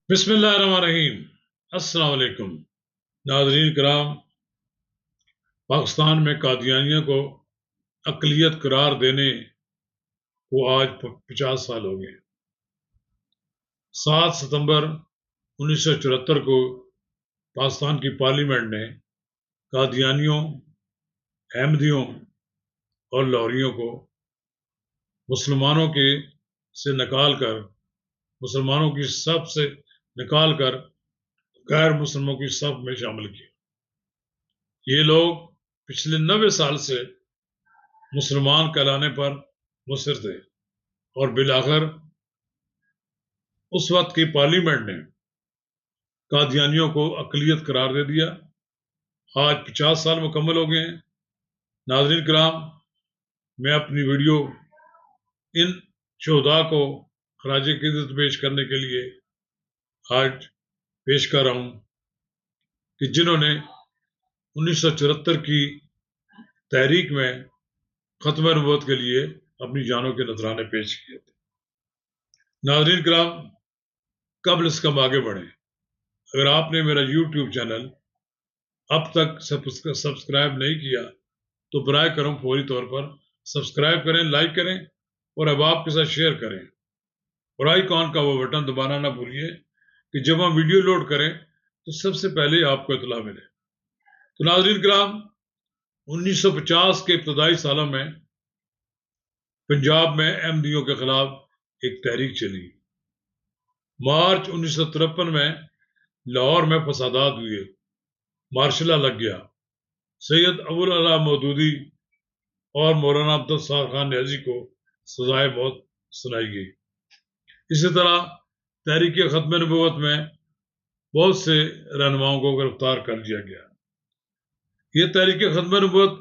بسم اللہ الرحمن الرحیم۔ السلام علیکم ناظرین کرام، پاکستان میں قادیانیوں کو اقلیت قرار دینے کو آج 50 سال ہو گئے۔ 7 ستمبر 1974 کو پاکستان کی پارلیمنٹ نے قادیانیوں، احمدیوں اور لاہوریوں کو مسلمانوں کے سے نکال کر مسلمانوں کی صف سے نکال کر غیر مسلموں کی صف میں شامل کیا۔ یہ لوگ پچھلے 90 سال سے مسلمان کہلانے پر مصر تھے اور بالآخر اس وقت کی پارلیمنٹ نے قادیانیوں کو اقلیت قرار دے دیا۔ آج 50 سال مکمل ہو گئے ہیں۔ ناظرین کرام، میں اپنی ویڈیو ان شہداء کو خراج عقیدت پیش کرنے کے لیے آج پیش کر رہا ہوں کہ جنہوں نے 1974 کی تحریک میں ختم نبوت کے لیے اپنی جانوں کے نذرانے پیش کیے تھے۔ ناظرین کرام، قبل اس کم آگے بڑھیں، اگر آپ نے میرا یوٹیوب چینل اب تک سبسکرائب نہیں کیا تو برائے کرم فوری طور پر سبسکرائب کریں، لائک کریں اور احباب کے ساتھ شیئر کریں، اور آئیکن کا وہ بٹن دبانا نہ بھولیے کہ جب ہم ویڈیو لوڈ کریں تو سب سے پہلے آپ کو اطلاع ملے۔ تو ناظرین کرام، 1950 کے ابتدائی سالوں میں پنجاب میں احمدیوں کے خلاف ایک تحریک چلی۔ مارچ 1953 میں لاہور میں فسادات ہوئے، مارشلہ لگ گیا، سید ابوالعلا مودودی اور مولانا عبدالستار خان نیازی کو سزائے موت سنائی گئی۔ اسی طرح تحریک ختم نبوت میں بہت سے رہنماؤں کو گرفتار کر لیا گیا۔ یہ تحریک ختم نبوت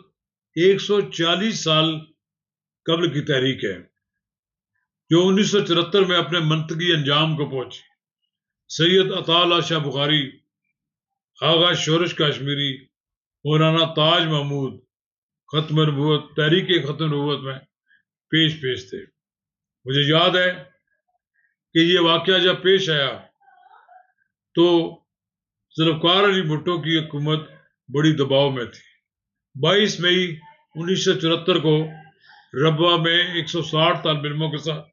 140 سال قبل کی تحریک ہے جو 1974 میں اپنے منطقی انجام کو پہنچی۔ سید عطا اللہ شاہ بخاری، آغا شورش کاشمیری، مولانا تاج محمود ختم نبوت تحریک ختم نبوت میں پیش تھے۔ مجھے یاد ہے کہ یہ واقعہ جب پیش آیا تو ذوالفقار علی بھٹو کی حکومت بڑی دباؤ میں تھی۔ 22 مئی 1974 کو ربوہ میں 160 طالب علموں کے ساتھ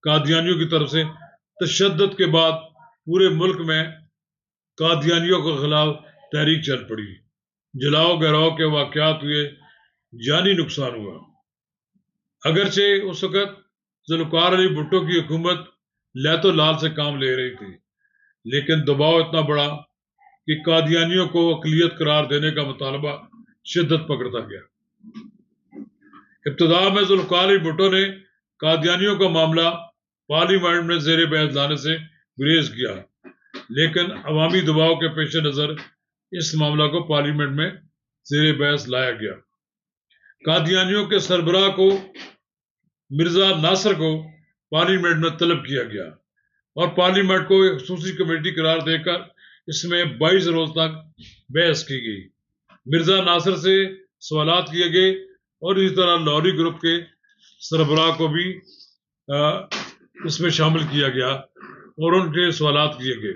قادیانیوں کی طرف سے تشدد کے بعد پورے ملک میں قادیانیوں کے خلاف تحریک چل پڑی۔ جلاؤ گراؤ کے واقعات ہوئے، جانی نقصان ہوا۔ اگرچہ اس وقت ذوالفقار علی بھٹو کی حکومت لیت و لال سے کام لے رہی تھی، لیکن دباؤ اتنا بڑا کہ قادیانیوں کو اقلیت قرار دینے کا مطالبہ شدت پکڑتا گیا۔ ابتدا میں ذوالفقار علی بھٹو نے قادیانیوں کا معاملہ پارلیمنٹ میں زیر بحث لانے سے گریز کیا، لیکن عوامی دباؤ کے پیش نظر اس معاملہ کو پارلیمنٹ میں زیر بحث لایا گیا۔ قادیانیوں کے سربراہ کو مرزا ناصر کو پارلیمنٹ میں طلب کیا گیا اور پارلیمنٹ کو ایک خصوصی کمیٹی قرار دے کر اس میں 22 روز تک بحث کی گئی۔ مرزا ناصر سے سوالات کیے گئے اور اسی طرح لاہوری گروپ کے سربراہ کو بھی اس میں شامل کیا گیا اور ان کے سوالات کیے گئے۔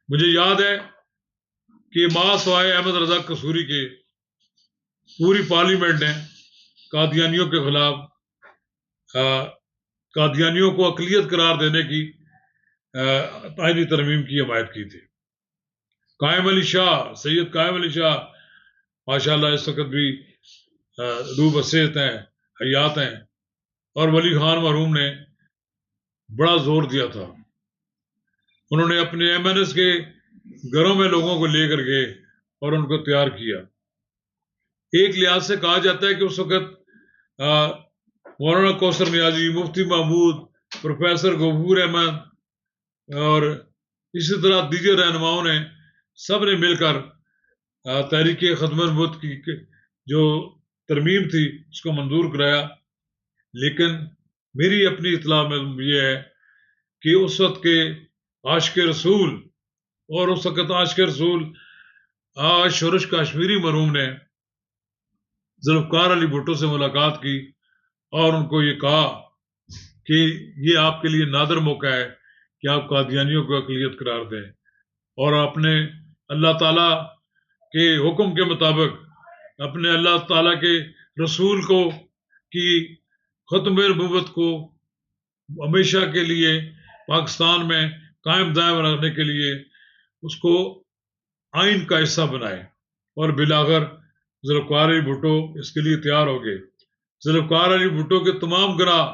مجھے یاد ہے کہ ماں سوائے احمد رضا قصوری کے پوری پارلیمنٹ نے قادیانیوں کے خلاف قادیانیوں کو اقلیت قرار دینے کی آئینی ترمیم کی حمایت کی تھی۔ قائم علی شاہ، سید قائم علی شاہ ماشاءاللہ اس وقت بھی روح بصیرت ہیں، حیات ہیں، اور ولی خان مرحوم نے بڑا زور دیا تھا۔ انہوں نے اپنے ایم این ایس کے گھروں میں لوگوں کو لے کر گئے اور ان کو تیار کیا۔ ایک لحاظ سے کہا جاتا ہے کہ اس وقت مولانا کوثر نیازی، مفتی محمود، پروفیسر غفور احمد اور اسی طرح دیگر رہنماؤں نے سب نے مل کر تحریک ختم نبوت کی جو ترمیم تھی اس کو منظور کرایا۔ لیکن میری اپنی اطلاع میں یہ ہے کہ اس وقت کے عاشق رسول اور اس وقت عاشق رسول شورش کاشمیری مرحوم نے ذوالفقار علی بھٹو سے ملاقات کی اور ان کو یہ کہا کہ یہ آپ کے لیے نادر موقع ہے کہ آپ قادیانیوں کو اقلیت قرار دیں اور اپنے اللہ تعالیٰ کے حکم کے مطابق اپنے اللہ تعالیٰ کے رسول کو کی ختم نبوت کو ہمیشہ کے لیے پاکستان میں قائم دائم رکھنے کے لیے اس کو آئین کا حصہ بنائے، اور بلاخر ذوالفقار علی بھٹو اس کے لیے تیار ہو گئے۔ ذوالفقار علی بھٹو کے تمام گناہ،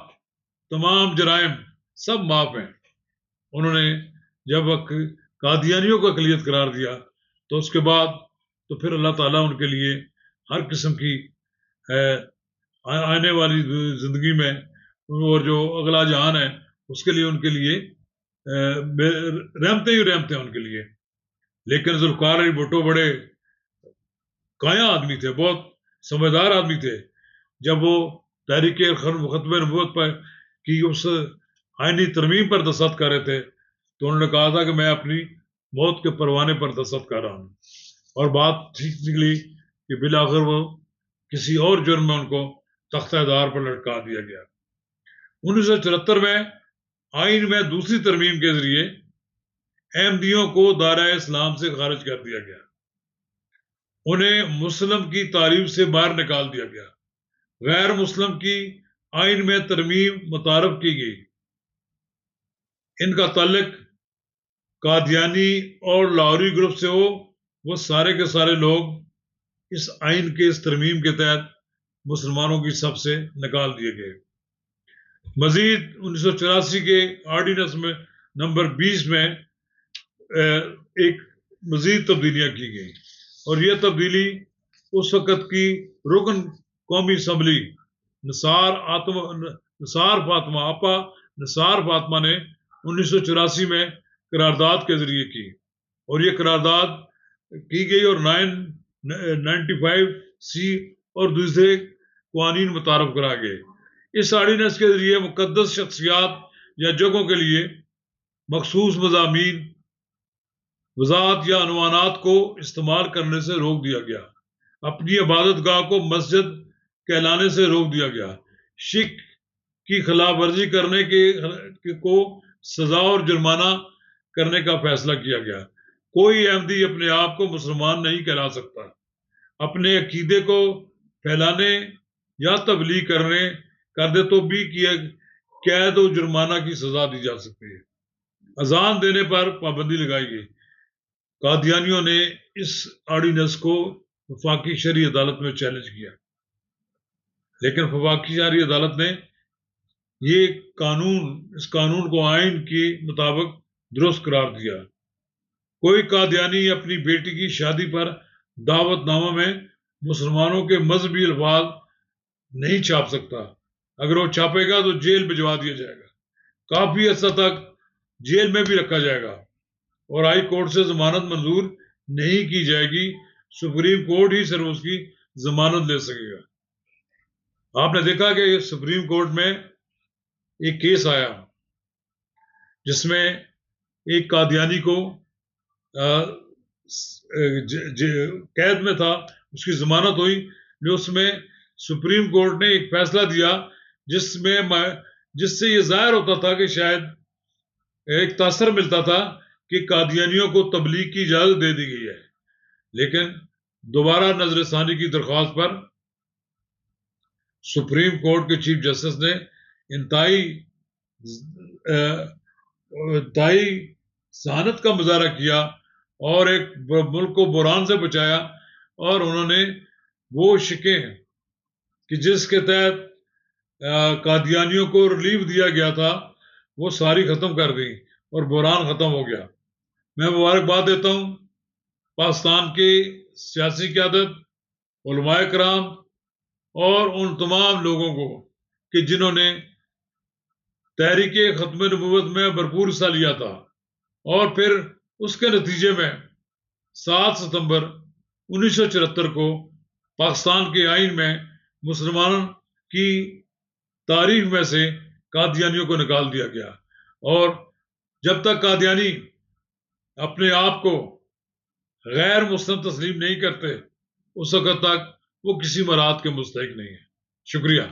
تمام جرائم سب معاف ہیں۔ انہوں نے جب قادیانیوں کو اقلیت قرار دیا تو اس کے بعد تو پھر اللہ تعالیٰ ان کے لیے ہر قسم کی آنے والی زندگی میں اور جو اگلا جہان ہے اس کے لیے ان کے لیے رحمتیں ہی رحمتیں ان کے لیے۔ لیکن ذوالفقار علی بھٹو بڑے کایا آدمی تھے، بہت سمجھدار آدمی تھے۔ جب وہ تحریک ختم نبوت پر کی اس آئینی ترمیم پر دستخط کر رہے تھے تو انہوں نے کہا تھا کہ میں اپنی موت کے پروانے پر دستخط کر رہا ہوں، اور بات ٹھیک نکلی کہ بالآخر وہ کسی اور جرم میں ان کو تختہ دار پر لٹکا دیا گیا۔ 1974 میں آئین میں دوسری ترمیم کے ذریعے احمدیوں کو دائرہ اسلام سے خارج کر دیا گیا، انہیں مسلم کی تعریف سے باہر نکال دیا گیا، غیر مسلم کی آئین میں ترمیم متعارف کی گئی۔ ان کا تعلق قادیانی اور لاہوری گروپ سے ہو، وہ سارے کے سارے لوگ اس آئین کے اس ترمیم کے تحت مسلمانوں کی سب سے نکال دیے گئے۔ مزید 1984 کے آرڈیننس میں نمبر 20 میں ایک مزید تبدیلیاں کی گئیں، اور یہ تبدیلی اس وقت کی رکن قومی اسمبلی نثار فاطمہ نے 1984 میں قرارداد کے ذریعے کی، اور یہ قرارداد کی گئی اور 995C اور دوسرے قوانین متعارف کرا گئے۔ اس آرڈیننس کے ذریعے مقدس شخصیات یا جگہوں کے لیے مخصوص مضامین، وضاحت یا عنوانات کو استعمال کرنے سے روک دیا گیا، اپنی عبادت گاہ کو مسجد کہلانے سے روک دیا گیا، شرک کی خلاف ورزی کرنے کو سزا اور جرمانہ کرنے کا فیصلہ کیا گیا۔ کوئی احمدی اپنے آپ کو مسلمان نہیں کہلا سکتا، اپنے عقیدے کو پھیلانے یا تبلیغ کر دے تو بھی قید و جرمانہ کی سزا دی جا سکتی ہے۔ اذان دینے پر پابندی لگائی گئی۔ قادیانیوں نے اس آرڈیننس کو وفاقی شرعی عدالت میں چیلنج کیا، لیکن وفاقی شرعی عدالت نے اس قانون کو آئین کے مطابق درست قرار دیا۔ کوئی قادیانی اپنی بیٹی کی شادی پر دعوت نامہ میں مسلمانوں کے مذہبی الفاظ نہیں چھاپ سکتا، اگر وہ چھاپے گا تو جیل بھجوا دیا جائے گا، کافی عرصہ تک جیل میں بھی رکھا جائے گا، اور ہائی کورٹ سے ضمانت منظور نہیں کی جائے گی، سپریم کورٹ ہی صرف اس کی ضمانت لے سکے گا۔ آپ نے دیکھا کہ سپریم کورٹ میں ایک کیس آیا جس میں ایک قادیانی کو قید میں تھا، اس کی ضمانت ہوئی، جو اس میں سپریم کورٹ نے ایک فیصلہ دیا جس سے یہ ظاہر ہوتا تھا کہ شاید ایک تاثر ملتا تھا کہ قادیانیوں کو تبلیغ کی اجازت دے دی گئی ہے، لیکن دوبارہ نظر ثانی کی درخواست پر سپریم کورٹ کے چیف جسٹس نے انتہائی ذہانت کا مظاہرہ کیا اور ایک ملک کو بحران سے بچایا، اور انہوں نے وہ شکیں کہ جس کے تحت قادیانیوں کو ریلیف دیا گیا تھا وہ ساری ختم کر دی اور بحران ختم ہو گیا۔ میں مبارکباد دیتا ہوں پاکستان کی سیاسی قیادت، علماء کرام اور ان تمام لوگوں کو کہ جنہوں نے تحریک ختم نبوت میں بھرپور حصہ لیا تھا، اور پھر اس کے نتیجے میں 7 ستمبر 1974 کو پاکستان کے آئین میں مسلمانوں کی تاریخ میں سے قادیانیوں کو نکال دیا گیا، اور جب تک قادیانی اپنے آپ کو غیر مسلم تسلیم نہیں کرتے اس وقت تک وہ کسی مراد کے مستحق نہیں ہے۔ شکریہ۔